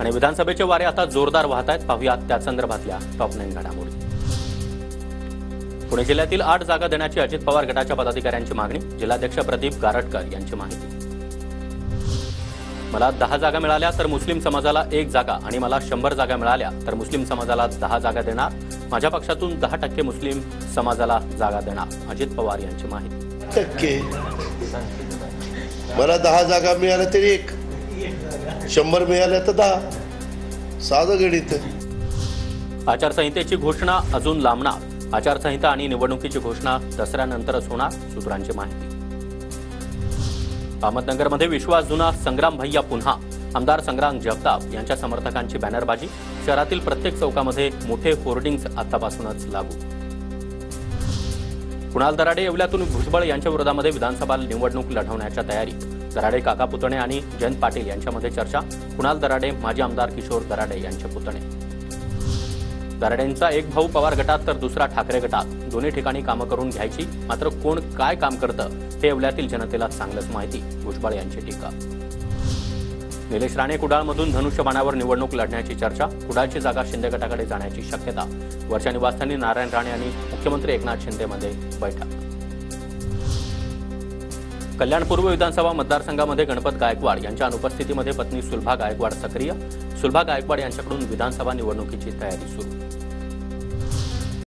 आणि विधानसभेचे वारे आता जोरदार वाहत आहेत. पाहुयात त्या संदर्भातल्या टॉप 9 घडामोडी. पुणे जिल्ह्यातील 8 जागा देण्याची अजित पवार गटाच्या पदाधिकाऱ्यांची मागणी. जिल्हाध्यक्ष प्रदीप गारटकर यांची माहिती. मला 10 जागा मिळाल्या तर मुस्लिम समाजाला 1 जागा आणि मला 100 जागा मिळाल्या तर मुस्लिम समाजाला 10 जागा देणार. माझ्या पक्षातून 10% मुस्लिम समाजाला जागा देणार. अजित पवार यांची माहिती. मला 10 जागा मिळाल्या तरी 1, 100 मिळाल्या तर 10. साधं गणित. आचारसंहितेची घोषणा अजून लांबणार. आचारसंहिता आणि निवडणुकीची घोषणा दसऱ्यानंतरच होणार. सूत्रांची माहिती. अहमदनगरमध्ये विश्वास जुना संग्राम भैया पुन्हा. आमदार संग्राम जगताप यांच्या समर्थकांची बॅनरबाजी. शहरातील प्रत्येक चौकामध्ये मोठे होर्डिंग्स आतापासूनच लागू. कुणाल दराडे येवल्यातून भुजबळ यांच्या विरोधामध्ये विधानसभा निवडणूक लढवण्याच्या तयारीत. दराडे काका पुतणे आणि जयंत पाटील यांच्यामध्ये चर्चा. कुणाल दराडे माजी आमदार किशोर दराडे यांचे पुतणे. दराडेंचा एक भाऊ पवार गटात तर दुसरा ठाकरे गटात. दोन्ही ठिकाणी कामं करून घ्यायची, मात्र कोण काय काम करतं हे येवल्यातील जनतेला चांगलंच माहिती. भुजबळ यांची टीका. निलेश राणे कुडाळमधून धनुष्यबाणावर निवडणूक लढण्याची चर्चा. कुडाळची जागा शिंदे गटाकडे जाण्याची शक्यता. वरच्या निवासस्थानी नारायण राणे आणि मुख्यमंत्री एकनाथ शिंदेमध्ये बैठक. कल्याण पूर्व विधानसभा मतदारसंघामध्ये गणपत गायकवाड यांच्या अनुपस्थितीमध्ये पत्नी सुलभा गायकवाड सक्रिय. सुलभा गायकवाड यांच्याकडून विधानसभा निवडणुकीची तयारी सुरू.